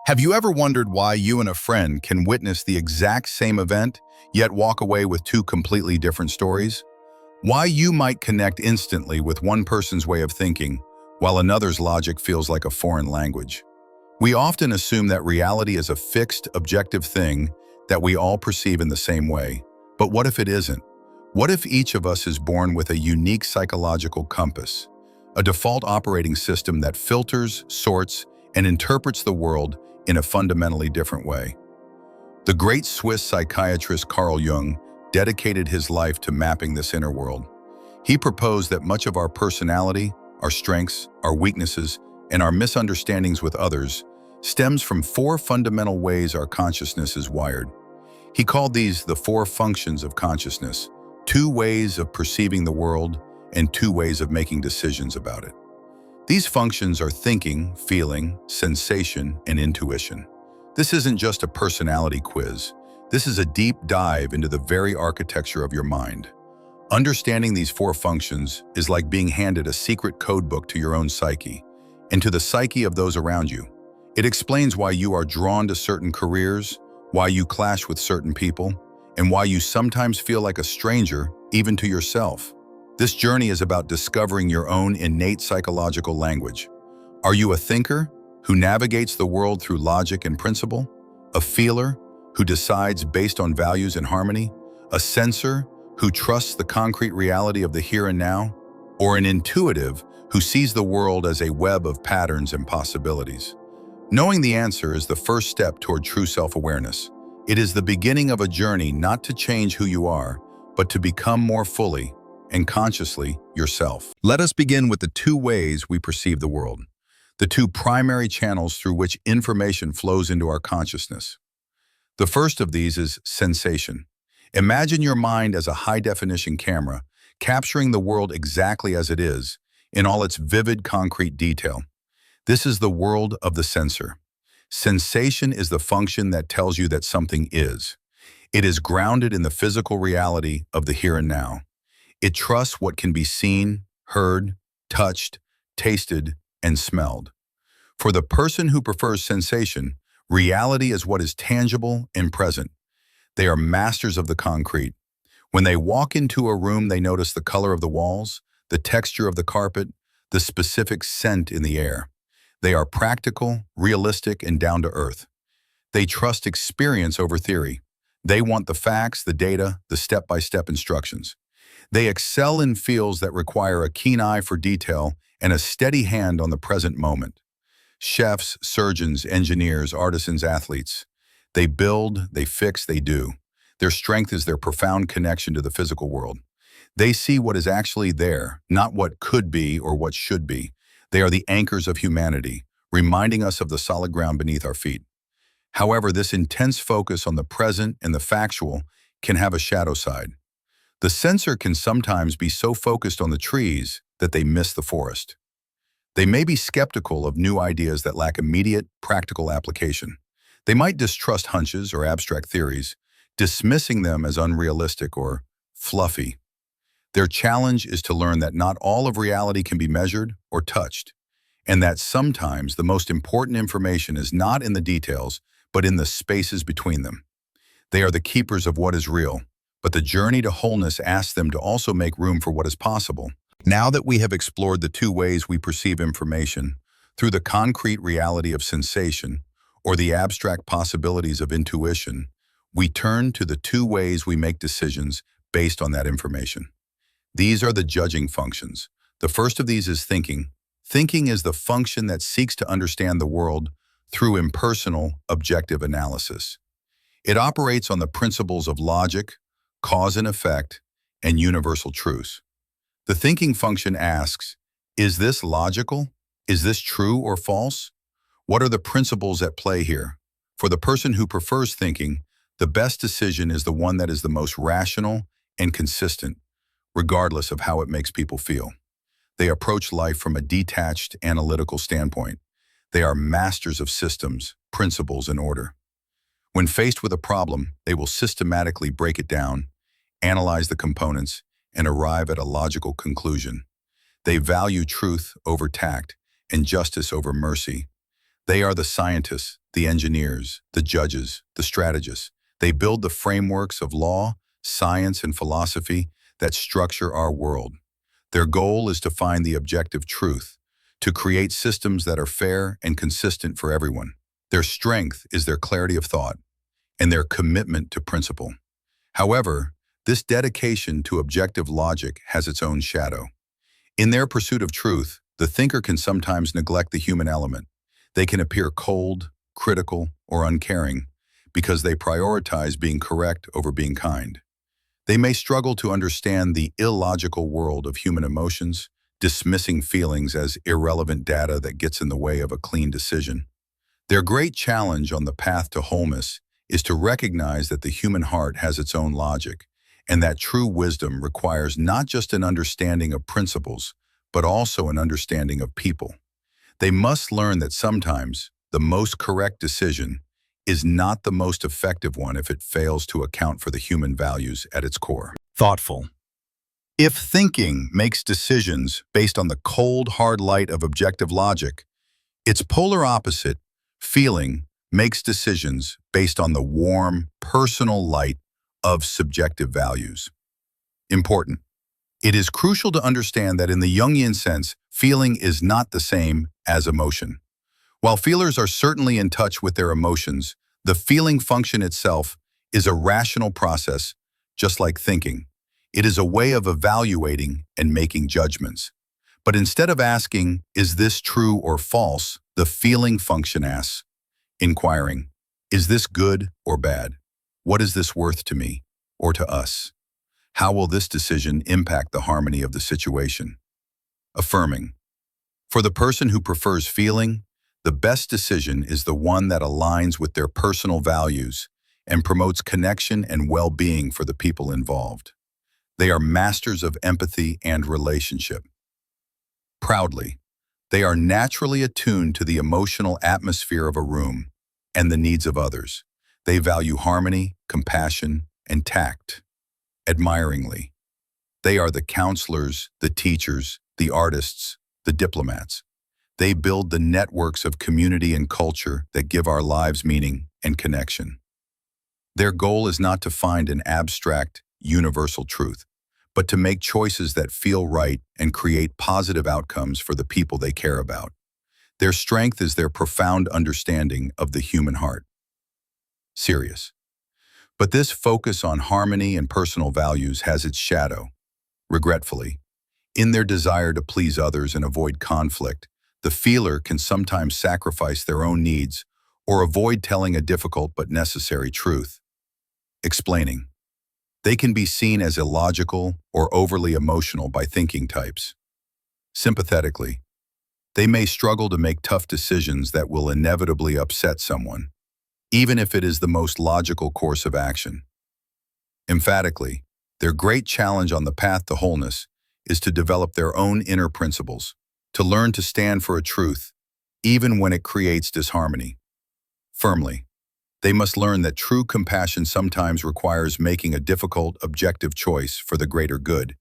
Have you ever wondered why you and a friend can witness the exact same event, yet walk away with two completely different stories? Why you might connect instantly with one person's way of thinking, while another's logic feels like a foreign language? We often assume that reality is a fixed, objective thing that we all perceive in the same way. But what if it isn't? What if each of us is born with a unique psychological compass, a default operating system that filters, sorts, and interprets the world in a fundamentally different way? The great Swiss psychiatrist Carl Jung dedicated his life to mapping this inner world. He proposed that much of our personality, our strengths, our weaknesses, and our misunderstandings with others stems from four fundamental ways our consciousness is wired. He called these the four functions of consciousness, two ways of perceiving the world and two ways of making decisions about it. These functions are thinking, feeling, sensation, and intuition. This isn't just a personality quiz. This is a deep dive into the very architecture of your mind. Understanding these four functions is like being handed a secret codebook to your own psyche and to the psyche of those around you. It explains why you are drawn to certain careers, why you clash with certain people, and why you sometimes feel like a stranger, even to yourself. This journey is about discovering your own innate psychological language. Are you a thinker who navigates the world through logic and principle? A feeler who decides based on values and harmony? A sensor who trusts the concrete reality of the here and now? Or an intuitive who sees the world as a web of patterns and possibilities? Knowing the answer is the first step toward true self-awareness. It is the beginning of a journey not to change who you are, but to become more fully and consciously yourself. Let us begin with the two ways we perceive the world, the two primary channels through which information flows into our consciousness. The first of these is sensation. Imagine your mind as a high-definition camera, capturing the world exactly as it is, in all its vivid, concrete detail. This is the world of the sensor. Sensation is the function that tells you that something is. It is grounded in the physical reality of the here and now. It trusts what can be seen, heard, touched, tasted, and smelled. For the person who prefers sensation, reality is what is tangible and present. They are masters of the concrete. When they walk into a room, they notice the color of the walls, the texture of the carpet, the specific scent in the air. They are practical, realistic, and down to earth. They trust experience over theory. They want the facts, the data, the step-by-step instructions. They excel in fields that require a keen eye for detail and a steady hand on the present moment. Chefs, surgeons, engineers, artisans, athletes. They build, they fix, they do. Their strength is their profound connection to the physical world. They see what is actually there, not what could be or what should be. They are the anchors of humanity, reminding us of the solid ground beneath our feet. However, this intense focus on the present and the factual can have a shadow side. The sensor can sometimes be so focused on the trees that they miss the forest. They may be skeptical of new ideas that lack immediate, practical application. They might distrust hunches or abstract theories, dismissing them as unrealistic or fluffy. Their challenge is to learn that not all of reality can be measured or touched, and that sometimes the most important information is not in the details, but in the spaces between them. They are the keepers of what is real, but the journey to wholeness asks them to also make room for what is possible. Now that we have explored the two ways we perceive information, through the concrete reality of sensation or the abstract possibilities of intuition, we turn to the two ways we make decisions based on that information. These are the judging functions. The first of these is thinking. Thinking is the function that seeks to understand the world through impersonal, objective analysis. It operates on the principles of logic, cause and effect, and universal truths. The thinking function asks, is this logical? Is this true or false? What are the principles at play here? For the person who prefers thinking, the best decision is the one that is the most rational and consistent, regardless of how it makes people feel. They approach life from a detached, analytical standpoint. They are masters of systems, principles, and order. When faced with a problem, they will systematically break it down, analyze the components, and arrive at a logical conclusion. They value truth over tact and justice over mercy. They are the scientists, the engineers, the judges, the strategists. They build the frameworks of law, science, and philosophy that structure our world. Their goal is to find the objective truth, to create systems that are fair and consistent for everyone. Their strength is their clarity of thought and their commitment to principle. However, this dedication to objective logic has its own shadow. In their pursuit of truth, the thinker can sometimes neglect the human element. They can appear cold, critical, or uncaring because they prioritize being correct over being kind. They may struggle to understand the illogical world of human emotions, dismissing feelings as irrelevant data that gets in the way of a clean decision. Their great challenge on the path to wholeness is to recognize that the human heart has its own logic, and that true wisdom requires not just an understanding of principles, but also an understanding of people. They must learn that sometimes the most correct decision is not the most effective one if it fails to account for the human values at its core. Thoughtful. If thinking makes decisions based on the cold, hard light of objective logic, its polar opposite, feeling, makes decisions based on the warm, personal light of subjective values. Important. It is crucial to understand that in the Jungian sense, feeling is not the same as emotion. While feelers are certainly in touch with their emotions, the feeling function itself is a rational process, just like thinking. It is a way of evaluating and making judgments. But instead of asking, is this true or false, the feeling function asks, inquiring, is this good or bad? What is this worth to me or to us? How will this decision impact the harmony of the situation? Affirming. For the person who prefers feeling, the best decision is the one that aligns with their personal values and promotes connection and well-being for the people involved. They are masters of empathy and relationship. Proudly, they are naturally attuned to the emotional atmosphere of a room and the needs of others. They value harmony, compassion, and tact. Admiringly, they are the counselors, the teachers, the artists, the diplomats. They build the networks of community and culture that give our lives meaning and connection. Their goal is not to find an abstract, universal truth, but to make choices that feel right and create positive outcomes for the people they care about. Their strength is their profound understanding of the human heart. Serious. But this focus on harmony and personal values has its shadow. Regretfully, in their desire to please others and avoid conflict, the feeler can sometimes sacrifice their own needs or avoid telling a difficult but necessary truth. Explaining. They can be seen as illogical or overly emotional by thinking types. Sympathetically, they may struggle to make tough decisions that will inevitably upset someone, even if it is the most logical course of action. Emphatically, their great challenge on the path to wholeness is to develop their own inner principles, to learn to stand for a truth, even when it creates disharmony. Firmly, they must learn that true compassion sometimes requires making a difficult, objective choice for the greater good,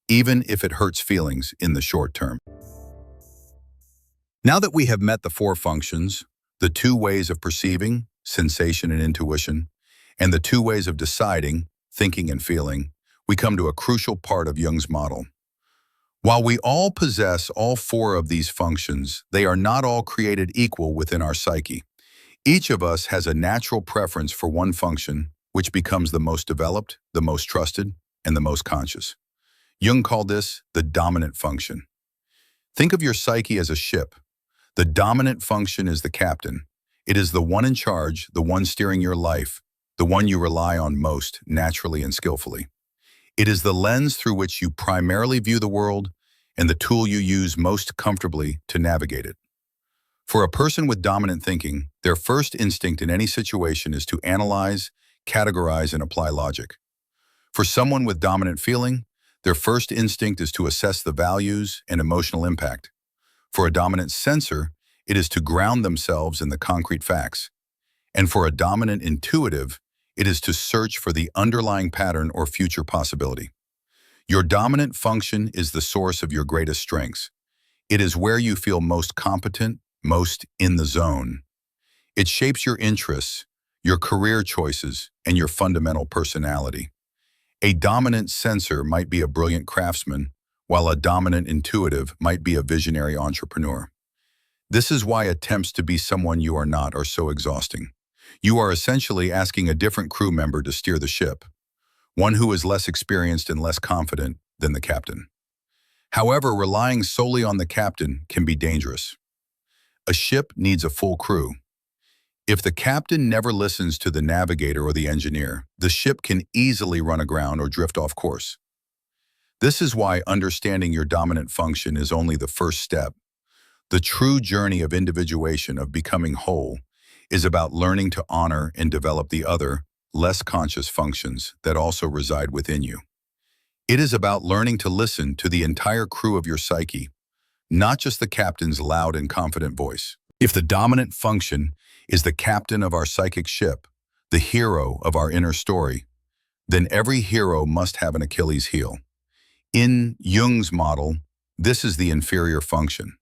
even if it hurts feelings in the short term. Now that we have met the four functions, the two ways of perceiving, sensation and intuition, and the two ways of deciding, thinking and feeling, we come to a crucial part of Jung's model. While we all possess all four of these functions, they are not all created equal within our psyche. Each of us has a natural preference for one function, which becomes the most developed, the most trusted, and the most conscious. Jung called this the dominant function. Think of your psyche as a ship. The dominant function is the captain. It is the one in charge, the one steering your life, the one you rely on most naturally and skillfully. It is the lens through which you primarily view the world and the tool you use most comfortably to navigate it. For a person with dominant thinking, their first instinct in any situation is to analyze, categorize, and apply logic. For someone with dominant feeling, their first instinct is to assess the values and emotional impact. For a dominant sensor, it is to ground themselves in the concrete facts. And for a dominant intuitive, it is to search for the underlying pattern or future possibility. Your dominant function is the source of your greatest strengths. It is where you feel most competent, most in the zone. It shapes your interests, your career choices, and your fundamental personality. A dominant sensor might be a brilliant craftsman, while a dominant intuitive might be a visionary entrepreneur. This is why attempts to be someone you are not are so exhausting. You are essentially asking a different crew member to steer the ship, one who is less experienced and less confident than the captain. However, relying solely on the captain can be dangerous. A ship needs a full crew. If the captain never listens to the navigator or the engineer, the ship can easily run aground or drift off course. This is why understanding your dominant function is only the first step. The true journey of individuation, of becoming whole, is about learning to honor and develop the other, less conscious functions that also reside within you. It is about learning to listen to the entire crew of your psyche, not just the captain's loud and confident voice. If the dominant function is the captain of our psychic ship, the hero of our inner story, then every hero must have an Achilles heel. In Jung's model, this is the inferior function.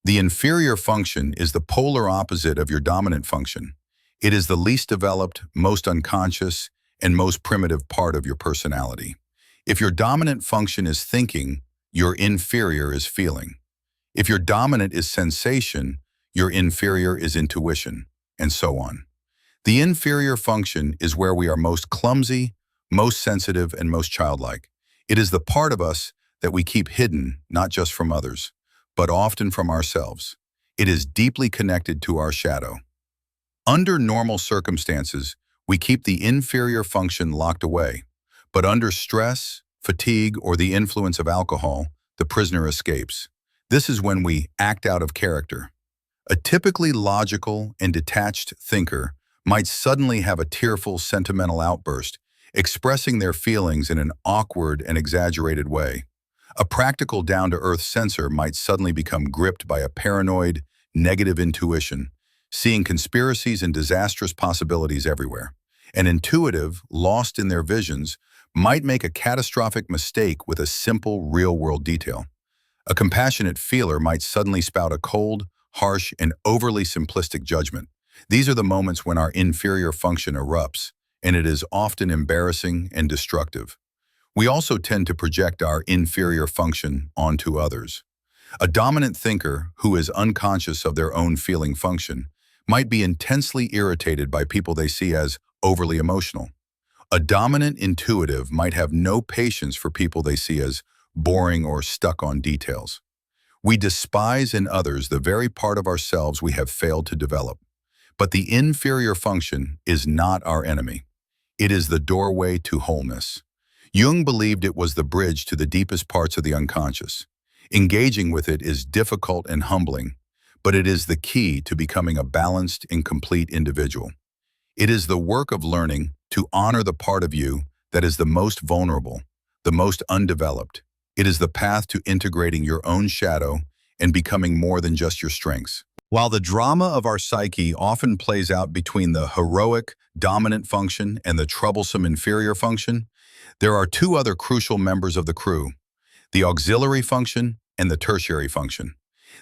The inferior function is the polar opposite of your dominant function. It is the least developed, most unconscious, and most primitive part of your personality. If your dominant function is thinking, your inferior is feeling. If your dominant is sensation, your inferior is intuition, and so on. The inferior function is where we are most clumsy, most sensitive, and most childlike. It is the part of us that we keep hidden, not just from others, but often from ourselves. It is deeply connected to our shadow. Under normal circumstances, we keep the inferior function locked away, but under stress, fatigue, or the influence of alcohol, the prisoner escapes. This is when we act out of character. A typically logical and detached thinker might suddenly have a tearful, sentimental outburst, expressing their feelings in an awkward and exaggerated way. A practical, down-to-earth sensor might suddenly become gripped by a paranoid, negative intuition, seeing conspiracies and disastrous possibilities everywhere. An intuitive, lost in their visions, might make a catastrophic mistake with a simple, real-world detail. A compassionate feeler might suddenly spout a cold, harsh, and overly simplistic judgment. These are the moments when our inferior function erupts, and it is often embarrassing and destructive. We also tend to project our inferior function onto others. A dominant thinker who is unconscious of their own feeling function might be intensely irritated by people they see as overly emotional. A dominant intuitive might have no patience for people they see as boring or stuck on details. We despise in others the very part of ourselves we have failed to develop. But the inferior function is not our enemy. It is the doorway to wholeness. Jung believed it was the bridge to the deepest parts of the unconscious. Engaging with it is difficult and humbling, but it is the key to becoming a balanced and complete individual. It is the work of learning to honor the part of you that is the most vulnerable, the most undeveloped. It is the path to integrating your own shadow and becoming more than just your strengths. While the drama of our psyche often plays out between the heroic, dominant function and the troublesome inferior function, there are two other crucial members of the crew, the auxiliary function and the tertiary function.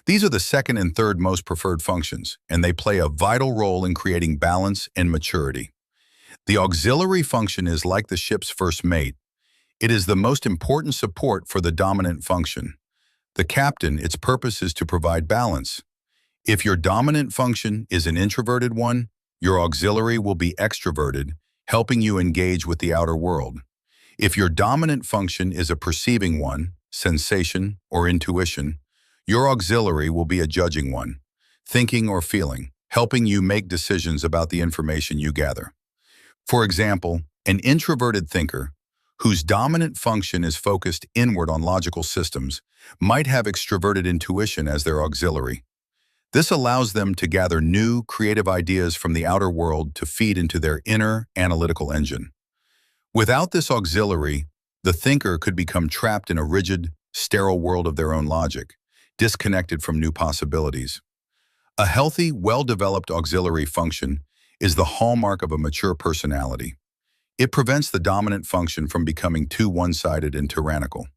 These are the second and third most preferred functions, and they play a vital role in creating balance and maturity. The auxiliary function is like the ship's first mate. It is the most important support for the dominant function. The captain, its purpose is to provide balance. If your dominant function is an introverted one, your auxiliary will be extroverted, helping you engage with the outer world. If your dominant function is a perceiving one, sensation or intuition, your auxiliary will be a judging one, thinking or feeling, helping you make decisions about the information you gather. For example, an introverted thinker, whose dominant function is focused inward on logical systems, might have extroverted intuition as their auxiliary. This allows them to gather new, creative ideas from the outer world to feed into their inner, analytical engine. Without this auxiliary, the thinker could become trapped in a rigid, sterile world of their own logic, disconnected from new possibilities. A healthy, well-developed auxiliary function is the hallmark of a mature personality. It prevents the dominant function from becoming too one-sided and tyrannical.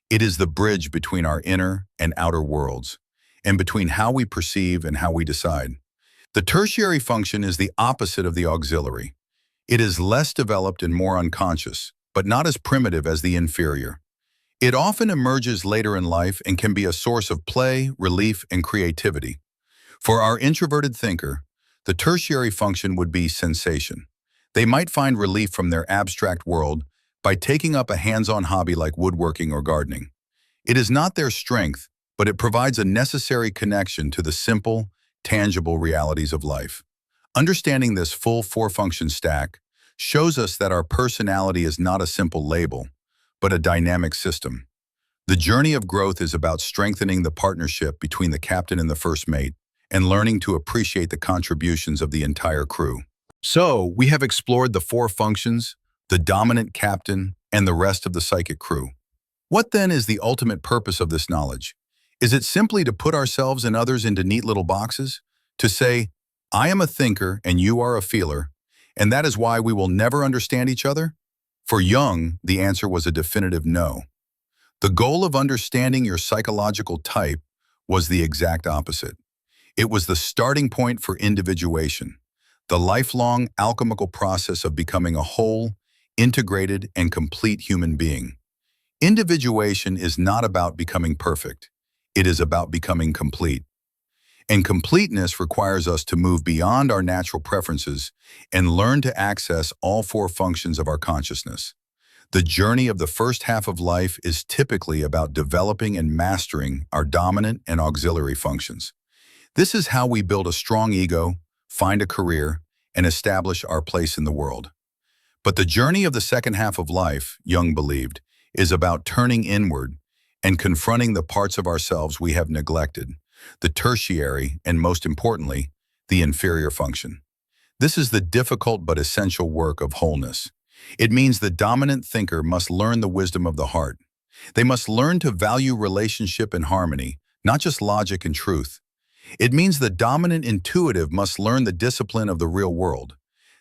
It is the bridge between our inner and outer worlds, and between how we perceive and how we decide. The tertiary function is the opposite of the auxiliary. It is less developed and more unconscious, but not as primitive as the inferior. It often emerges later in life and can be a source of play, relief, and creativity. For our introverted thinker, the tertiary function would be sensation. They might find relief from their abstract world by taking up a hands-on hobby like woodworking or gardening. It is not their strength, but it provides a necessary connection to the simple, tangible realities of life. Understanding this full four-function stack shows us that our personality is not a simple label, but a dynamic system. The journey of growth is about strengthening the partnership between the captain and the first mate, and learning to appreciate the contributions of the entire crew. So, we have explored the four functions, the dominant captain, and the rest of the psychic crew. What then is the ultimate purpose of this knowledge? Is it simply to put ourselves and others into neat little boxes? To say, I am a thinker and you are a feeler, and that is why we will never understand each other? For Jung, the answer was a definitive no. The goal of understanding your psychological type was the exact opposite. It was the starting point for individuation, the lifelong alchemical process of becoming a whole, integrated, and complete human being. Individuation is not about becoming perfect. It is about becoming complete. And completeness requires us to move beyond our natural preferences and learn to access all four functions of our consciousness. The journey of the first half of life is typically about developing and mastering our dominant and auxiliary functions. This is how we build a strong ego, find a career, and establish our place in the world. But the journey of the second half of life, Jung believed, is about turning inward and confronting the parts of ourselves we have neglected, the tertiary, and most importantly, the inferior function. This is the difficult but essential work of wholeness. It means the dominant thinker must learn the wisdom of the heart. They must learn to value relationship and harmony, not just logic and truth. It means the dominant intuitive must learn the discipline of the real world.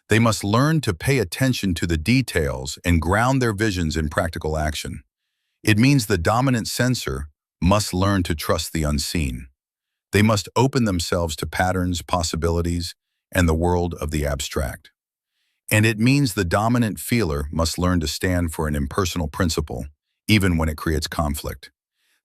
They must learn to pay attention to the details and ground their visions in practical action. It means the dominant sensor must learn to trust the unseen. They must open themselves to patterns, possibilities, and the world of the abstract. And it means the dominant feeler must learn to stand for an impersonal principle, even when it creates conflict.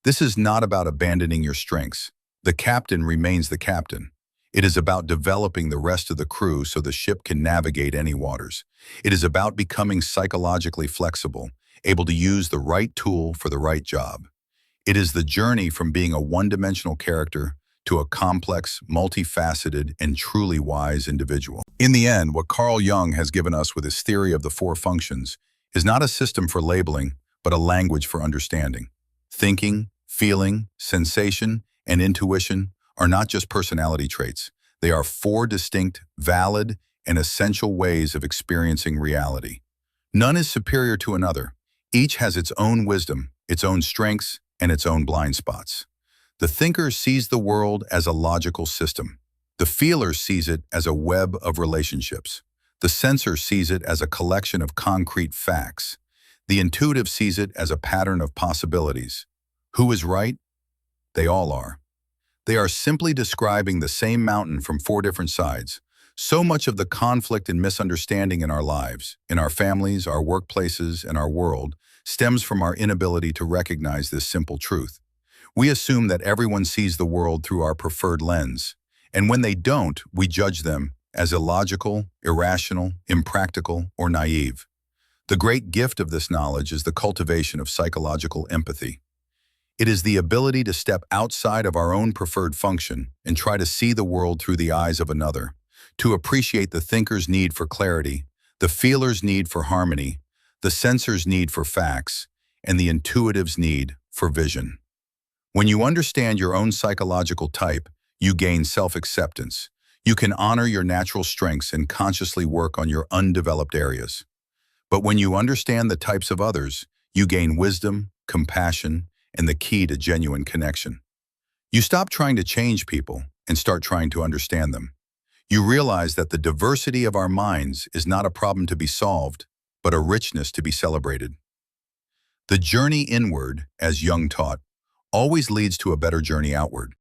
This is not about abandoning your strengths. The captain remains the captain. It is about developing the rest of the crew so the ship can navigate any waters. It is about becoming psychologically flexible, able to use the right tool for the right job. It is the journey from being a one-dimensional character to a complex, multifaceted, and truly wise individual. In the end, what Carl Jung has given us with his theory of the four functions is not a system for labeling, but a language for understanding. Thinking, feeling, sensation, and intuition are not just personality traits. They are four distinct, valid, and essential ways of experiencing reality. None is superior to another. Each has its own wisdom, its own strengths, and its own blind spots. The thinker sees the world as a logical system. The feeler sees it as a web of relationships. The sensor sees it as a collection of concrete facts. The intuitive sees it as a pattern of possibilities. Who is right? They all are. They are simply describing the same mountain from four different sides. So much of the conflict and misunderstanding in our lives, in our families, our workplaces, and our world, stems from our inability to recognize this simple truth. We assume that everyone sees the world through our preferred lens, and when they don't, we judge them as illogical, irrational, impractical, or naive. The great gift of this knowledge is the cultivation of psychological empathy. It is the ability to step outside of our own preferred function and try to see the world through the eyes of another, to appreciate the thinker's need for clarity, the feeler's need for harmony, the sensor's need for facts, and the intuitive's need for vision. When you understand your own psychological type, you gain self-acceptance. You can honor your natural strengths and consciously work on your undeveloped areas. But when you understand the types of others, you gain wisdom, compassion, and the key to genuine connection. You stop trying to change people and start trying to understand them. You realize that the diversity of our minds is not a problem to be solved, but a richness to be celebrated. The journey inward, as Jung taught, always leads to a better journey outward.